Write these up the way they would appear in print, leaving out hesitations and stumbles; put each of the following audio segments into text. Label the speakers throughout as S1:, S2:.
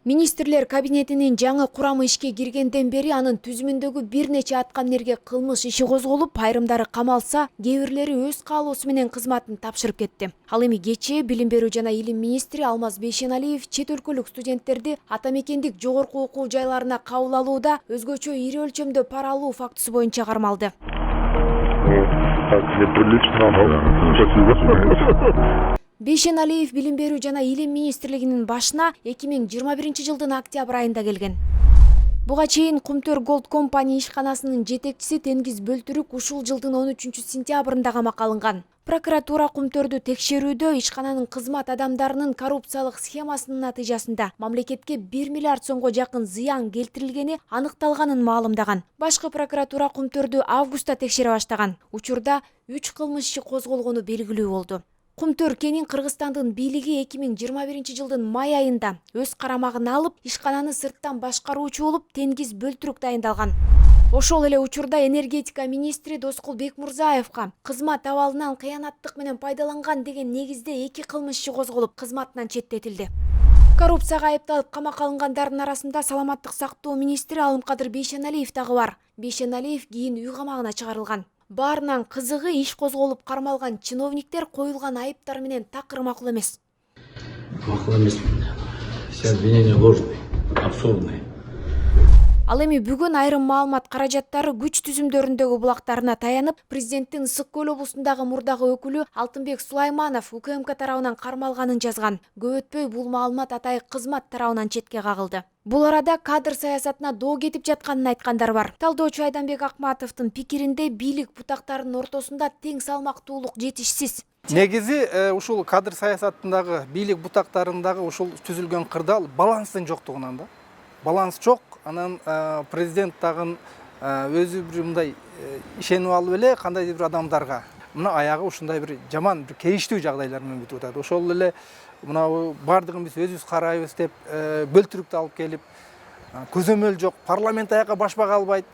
S1: Министрлер кабинетинин жаңы курамы ишке киргенден бери анын түзүмүндөгү бир нече аткаминерге кылмыш иши козголуп, айрымдары камалса, кээ бирлери өз каалоосу менен кызматын тапшырып кетти. Ал эми кечээ Билим берүү жана илим министри Алмаз Бейшеналиев чет өлкөлүк студенттерди ата мекендик жогорку окуу жайларына кабыл алууда өзгөчө ири өлчөмдө пара алуу фактысы боюнча кармалды. Бейшеналиев Билим берүү жана илим министрлигинин башына 2021 жылдын октябрь айында келген. Буга чейин Кумтөр Голд компания ишканасынын жетекчиси Тенгиз Бөлтүрүк ушул жылдын 13 сентябрында камакка алынган. Прокуратура Кумтөрдү текшерүүдө ишкананын кызмат адамдарынын коррупциялык схемасынын натыйжасында мамлекетке 1 миллиард сомго жакын зыян келтирилгени аныкталганын маалымдаган. Башкы прокуратура Кумтөрдү августта текшере баштаган. Учурда 3 кылмыш иши козголгону белгилүү болду. Кумтөр кенин Кыргызстандын бийлиги 2021 жылдын май айында өз карамагына алып, ишкананы сырттан башкаруучу болуп Тенгиз Бөлтүрүк дайындалган. Ошол эле учурда энергетика министри Доскул Бекмурзаевка кызмат абалынан кыянаттык менен пайдаланган деген негизде 2 кылмыш иши козголуп, кызматынан четтетилди. Коррупцияга айыпталып камакка алынгандардын арасында саламаттык сактоо министри Алымкадыр Бейшеналиев дагы бар. Бейшеналиев кийин үй камагына чыгарылган. Баарынан кызыгы иш козголуп кармалган чиновниктер коюлган айыптар менен такыр макул эмес.
S2: Макул эмес. Все обвинения ложные, абсурдные.
S1: Ал эми бүгүн айрым маалымат каражаттары күч түзүмдөрүндөгү булактарына таянып, президенттин Ысык көл облусундагы мурдагы өкүлү Алтынбек Сулайманов УКМК тарабынан кармалганын жазган. Көп өтпөй бул маалымат атайык кызмат тарабынан четке кагылды. Бул арада кадр саясатына доо кетип жатканын айткандар бар. Талдоочу Айданбек Акматовдун пикиринде бийлик бутактарынын ортосунда тең салмактуулук жетишсиз.
S3: Негизи ушул кадр саясатындагы бийлик бутактарындагы ушул түзүлгөн кырдаал баланстын жоктугунан да. Баланс жок, анан президент дагы өзү бир мындай ишенип алып эле кандайдыр бир адамдарга мына аягы ушундай бир жаман бир кейиштүү жагдайлар менен бүтүп атат. Ошол эле мына бардыгын биз өзүбүз карайбыз деп Бөлтүрүктү алып келип, көзөмөл жок, парламент аякка башпак албайт,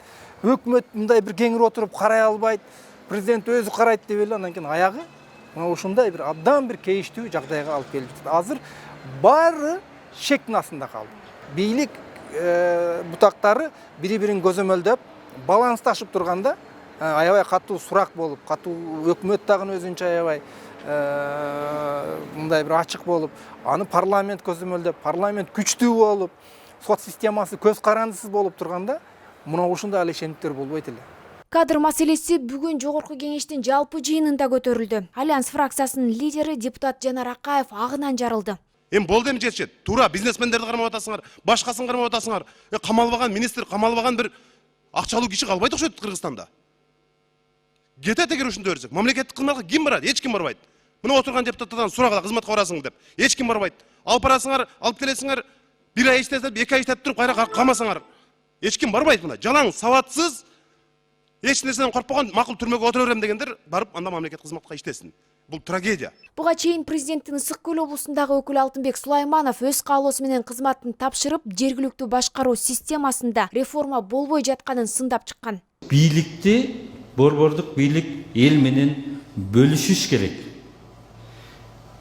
S3: өкмөт мындай бир кеңири отуруп карай албайт, президент өзү карайт деп эле анан кийин аягы мына ушундай бир абдан бир кейиштүү жагдайга алып келип жатат. Азыр баары шектин астында калды. Бийлик бутактары бири-бирин көзөмөлдөп, балансташып турганда аябай катуу сурак болуп, катуу өкмөт дагы өзүнчө аябай мындай бир ачык болуп, аны парламент көзөмөлдөп, парламент күчтүү болуп, сот системасы көз карандысыз болуп турганда, мына ушундай эле ишендиктер болбойт эле.
S1: Кадр маселеси бүгүн жогорку кеңештин жалпы жыйынында көтөрүлдү. Альянс фракциясынын лидери депутат Жанар Акаев агынан жарылды.
S4: Эми болду, эми жетишет. Туура бизнесмендерди кармап атасыңар, башкасын кармап атасыңар. Камалбаган министр, камалбаган бир акчалуу киши калбайт окшойт Кыргызстанда. Кетет эгер ушундай берсек. Мамлекеттик кызматка ким барат? Эч ким барбайт. Мына отурган депутаттардан сурагыла кызматка барасың деп. Эч ким барбайт. Алып барасыңар, алып келесиңер, бир ай иштетип, 2 ай иштетип туруп кайра камасаңар. Эч ким барбайт мына. Жалаң, сабатсыз, эч нерседен коркпогон, макул түрмөгө отура берем дегендер барып анда мамлекеттик кызматка иштесин. Бул трагедия.
S1: Буга чейин президенттин Ысык көл облусундагы өкүлү Алтынбек Сулайманов өз каалоосу менен кызматын тапшырып, жергиликтүү башкаруу системасында реформа болбой жатканын сындап чыккан.
S2: Бийликти, борбордук бийлик эл менен бөлүшүш керек.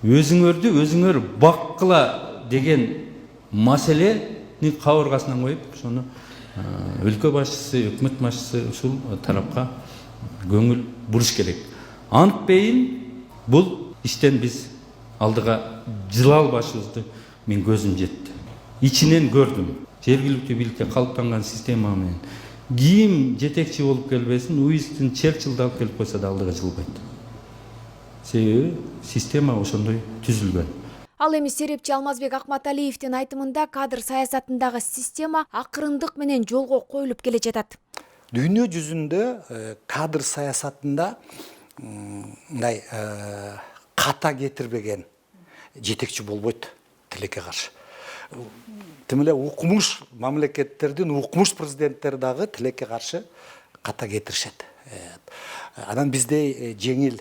S2: Өзүңөрдү өзүңөр баккыла деген маселени кабыргасынан коюп, ошону өлкө башчысы, өкмөт башчысы ушул тарапка көңүл буруш керек. Антпейин бул иштен биз алдыга жыла албашыбызды мен көзүм жетти. Ичинен көрдүм. Жергиликтүү бийликте калыптанган система менен ким жетекчи болуп келбесин, Уинстон Черчиллди алып келип койсо да алдыга жылбайт. Себеби система ошондой түзүлгөн.
S1: Ал эми серепчи Алмазбек Акматалиевдин айтымында кадр саясатындагы система акырындык менен жолго коюлуп келе жатат.
S5: Дүйнө жүзүндө кадр саясатында мындай ката кетирбеген жетекчи болбойт тилекке каршы. Тим эле укмуш мамлекеттердин укмуш президенттери дагы тилекке каршы ката кетиришет. Анан биздей жеңил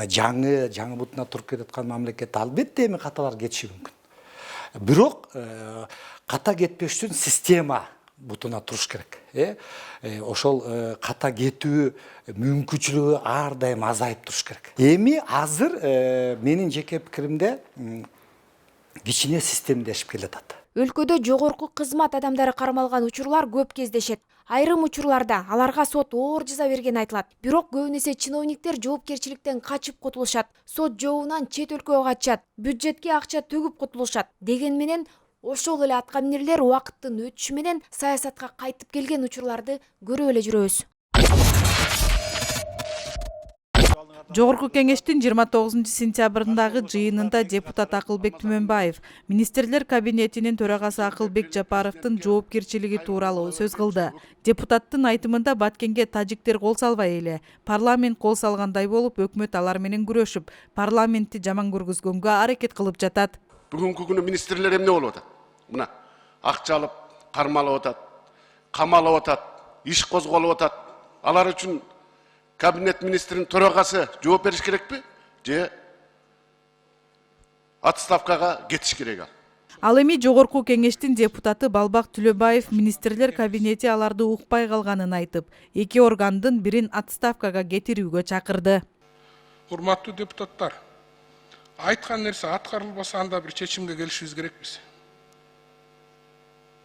S5: жаңы бутуна туруп кетаткан мамлекет албетте эми каталар кетиши мүмкүн. Бирок ката кетпеш үчүн система бутуна туруш керек. Ошол ката кетүү мүмкүнчүлүгү ар дайым азайып туруш керек. Эми азыр менин жеке пикиримде кичине системдешип келатат.
S1: Өлкөдө жогорку кызмат адамдары кармалган учурлар көп кездешет. Айрым учурларда аларга сот оор жаза берген айтылат. Бирок көбүнесе чиновниктер жоопкерчиликтен качып кутулушат. Сот жообунан чет өлкөгө качат, бюджетке акча төгүп кутулушат. Деген менен ошол эле аткаминерлер убакыттын өтүшү менен саясатка кайтып келген учурларды көрүп эле жүрөбүз.
S6: Жогорку кеңештин 29-сентябрындагы жыйынында депутат Акылбек Түмөнбаев министрлер кабинетинин төрагасы Акылбек Жапаровдун жоопкерчилиги тууралуу сөз кылды. Депутаттын айтымында Баткенге тажиктер кол салбай эле, парламент кол салгандай болуп, өкмөт алар менен күрөшүп, парламентти жаман көргөзгөнгө аракет кылып жатат.
S7: Бүгүнкү күнү министрлер эмне болуп атат? Мына акча алып, кармалып атат, камалып атат, иш козголуп атат. Алар үчүн кабинет министрinin төрагасы жооп бериш керекпи? Же отставкага кетиш керек ал?
S6: Ал эми жогорку кеңештин депутаты Балбак Түлөбаев министрлер кабинети аларды укпай калганын айтып, эки органдын бирин отставкага кетирүүгө чакырды.
S8: Урматтуу депутаттар, айткан нерсе аткарылбаса анда бир чечимге келишибиз керекпиз.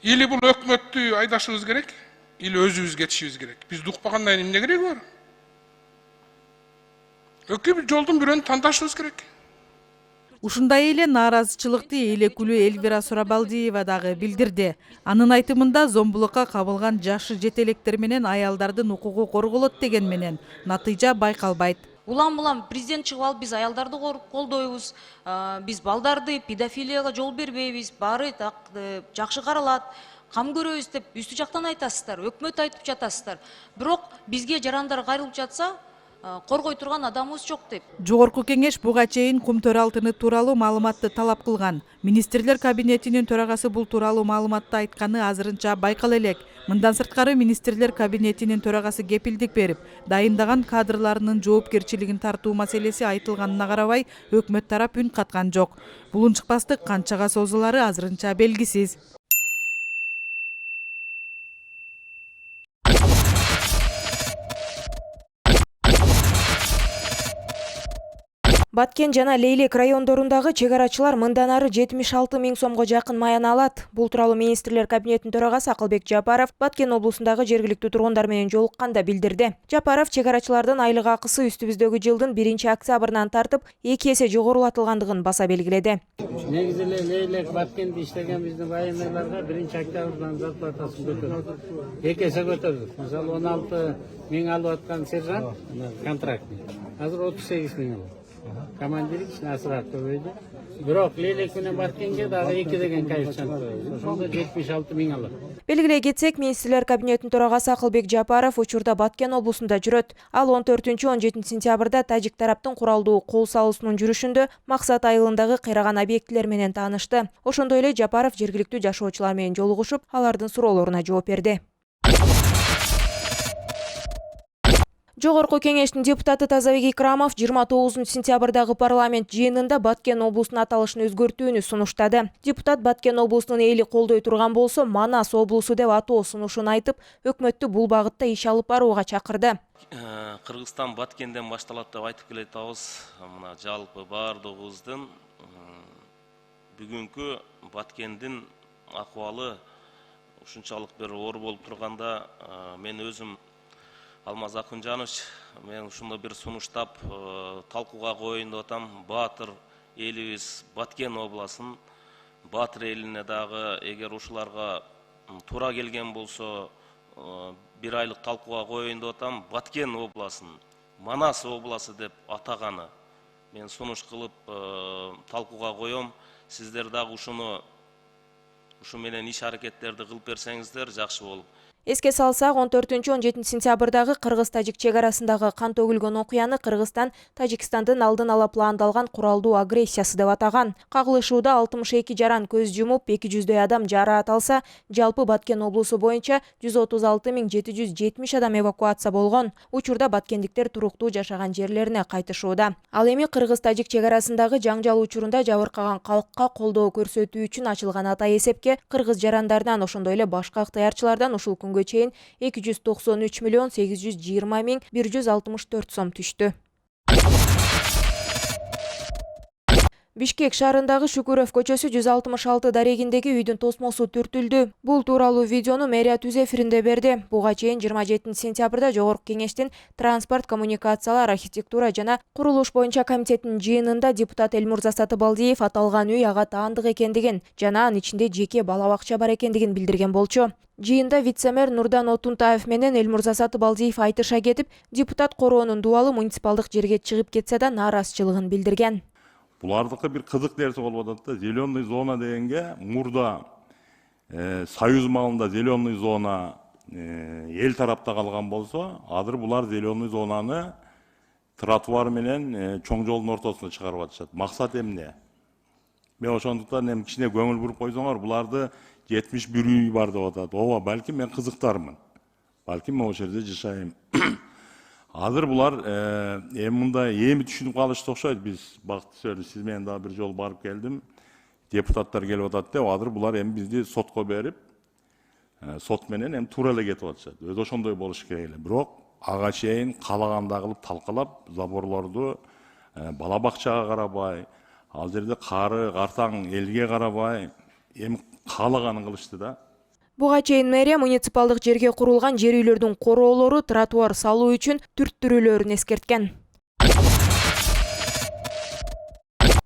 S8: Или бул өкмөттү айдашыбыз керек, или өзүбүз кетишибиз керек. Бизди укпагандан кийин эмне кереги бар? Өкү бир жолдун бирөөнү тандашыбыз керек.
S6: Ушундай эле нааразычылыкты Элекулүү Элвира Сурабалдиева дагы билдирди. Анын айтымында зомбулукка кабылган жашы жетелектер менен аялдардын укугу корголот деген менен натыйжа байкалбайт.
S9: Улам-улам президент чыгып алып, биз аялдарды колдойбуз, биз балдарды педофилияга жол бербейбиз, баары жакшы каралат, кам көрөбүз деп үстү жактан айтасыздар, өкмөт айтып жатасыздар. Бирок бизге жарандар кайрылып жатса, коргой турган адамыбыз жок деп.
S6: Жогорку кеңеш буга чейин кум төр алтыны тууралуу маалыматты талап кылган. Министрлер кабинетинин төрагасы бул тууралуу маалыматты айтканы азырынча байкала элек. Мындан сырткары министрлер кабинетинин төрагасы кепилдик берип, дайындаган кадрларынын жоопкерчилигин тартуу маселеси айтылганына карабай, өкмөт тарап үн каткан жок. Булунчукпастык канчага созулары азырынча белгисиз.
S1: Баткен жана Лейлек райондорундагы чегарачылар мындан ары 76 000 сомго жакын маяна алат. Бул тууралуу министрлер кабинетинин төрагасы Акылбек Жапаров Баткен облусундагы жергиликтүү тургундар менен жолукканда билдирди. Жапаров чегарачылардын айлык акысы үстүбүздөгү жылдын 1-октябрынан тартып 2 эсе жогорулатылгандыгын баса белгиледи.
S10: Негизи Лейлек Баткенде иштеген биздин военныйларга 1-октябрдан зарплатасын көтөрдүк. 2 эсе көтөрдүк. Мисалы 16 000 алып аткан сержант контрактный. Азыр 38 000 алат. Командирик асырап көбөйдү. Бирок Лейлек менен Баткенге дагы 2 деген коэффициент койду. Ошондо 76 000 алат.
S1: Белгилей кетсек, министрлер кабинетинин төрагасы Акылбек Жапаров учурда Баткен облусунда жүрөт. Ал 14-17 сентябрда тажик тараптын куралдуу кол салуусунун жүрүшүндө Максат айылындагы кыйраган объектилер менен таанышты. Ошондой эле Жапаров жергиликтүү жашоочулар менен жолугушуп, алардын суроолоруна жооп берди. Жогорку кеңештин депутаты Тазабек Икрамов 29 сентябрдагы парламент жыйынында Баткен облусунун аталышын өзгөртүүнү сунуштады. Депутат Баткен облусунун эли колдой турган болсо, Манас облусу деп атоо сунушун айтып, өкмөттү бул багытта иш алып барууга чакырды.
S11: Кыргызстан Баткенден башталат деп айтып келатабыз. Мына жалпы баардыгыбыздын бүгүнкү Баткендин акыбалы ушунчалык бир оор болуп турганда, мен өзүм Алмаз Акынжанович, мен ушундай бир сунуштап талкууга коеюн деп атам. Баатыр элибиз Баткен областын Баатыр элине дагы эгер ушуларга туура келген болсо, бир айлык талкууга коеюн деп атам. Баткен областын Манас обласы деп атаганы мен сунуш кылып талкууга коем. Сиздер дагы ушу менен иш аракеттерди кылып берсеңиздер жакшы болуп.
S1: Эске салсак, 14-17 сентябрдагы Кыргыз-Тажик чегарасындагы кан төгүлгөн окуяны Кыргызстан Тажикстандын алдын ала пландалган куралдуу агрессиясы деп атаган. Кагылышууда 62 жаран көз жумуп, 200дөй адам жараат алса, жалпы Баткен облусу боюнча 136 770 адам эвакуация болгон. Учурда баткендиктер туруктуу жашаган жерлерине кайтышууда. Ал эми Кыргыз-Тажик чегарасындагы жаңжал учурунда жабыркаган калкка колдоо көрсөтүү үчүн ачылган ата эсепке кыргыз жарандарынан, ошондой эле башка ыктыярчылардан ушул күнгө чейин 293 820 164 сом түштү. Бишкек шаарындагы Шүкүров көчөсү 166 дарегиндеги үйдүн тосмосу түртүлдү. Бул тууралуу видеону мэрия түз эфиринде берди. Буга чейин 27 сентябрда Жогорку Кеңештин транспорт, коммуникациялар, архитектура жана курулуш боюнча комитетинин жыйынында депутат Элмурза Сатыбалдиев аталган үй ага таандык экендигин жана анын ичинде жеке бала бакча бар экендигин билдирген болчу. Жыйында вице-мэр Нурдан Отунтаев менен Элмурза Сатыбалдиев айтыша кетип, депутат короонун дубалы муниципалдык жерге чыгып кетсе да нааразычылыгын билдирген.
S12: Булардыкы бир кызык нерсе болуп атат да, зеленый зона дегенге мурда Союз маалында зеленый зона эл тарапта калган болсо, азыр булар зеленый зонаны тротуар менен чоң жолдун ортосуна чыгарып атышат. Максат эмне? Мен ошондуктан эми кичине көңүл буруп койсоңор, буларды 71 үй бар деп атат. Ооба, балким мен кызыктармын. Балким мен ошол жерде жашайм. Азыр булар эми мындай эми түшүнүп калышты окшойт. Биз бакытты сөйлөп, сиз менен дагы бир жолу барып келдим. Депутаттар келип атат деп, азыр булар эми бизди сотко берип, сот менен эми туура эле кетип атышат. Өзү ошондой болуш керек эле. Бирок ага чейин каалагандай кылып талкалап, заборлорду бала бакчага карабай, ал жерде кары, картаң элге карабай, эми каалаганын кылышты да.
S1: Буга чейин мэрия муниципалдык жерге курулган жер үйлөрдүн короолору тротуар салуу үчүн түрттүрүүлөрүн эскерткен.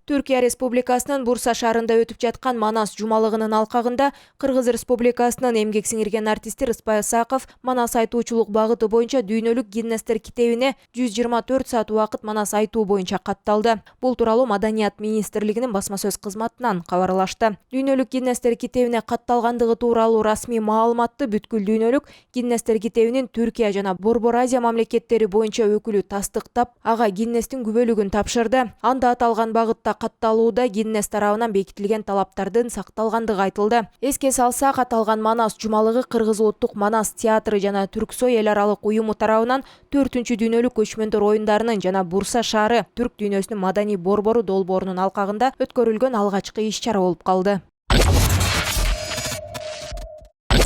S1: Түркия Республикасынын Бурса шаарында өтүп жаткан Манас жумалыгынын алкагында Кыргыз Республикасынын эмгек сиңирген артисти Рыспай Ысаков Манас айтуучулук багыты боюнча дүйнөлүк Гиннестер китебине 124 саат убакыт Манас айтуу боюнча катталды. Бул тууралуу Маданият министрлигинин басма сөз кызматынан кабарлашты. Дүйнөлүк Гиннестер китебине катталгандыгы тууралуу расмий маалыматты бүткүл дүйнөлүк Гиннестер китебинин Түркия жана Борбор Азия мамлекеттери боюнча өкүлү тастыктап, ага Гиннестин күбөлүгүн тапшырды. Анда аталган багытта катталууда Гиннес тарабынан бекитилген талаптардын сакталгандыгы айтылды. Эске салсак, аталган Манас жумалыгы Кыргыз улуттук Манас театры жана Түрксой эл аралык уюму тарабынан 4-үнчү дүйнөлүк көчмөндөр оюндарынын жана Бурса шаары Түрк дүйнөсүнүн маданий борбору долбоорунун алкагында өткөрүлгөн алгачкы иш-чара болуп калды.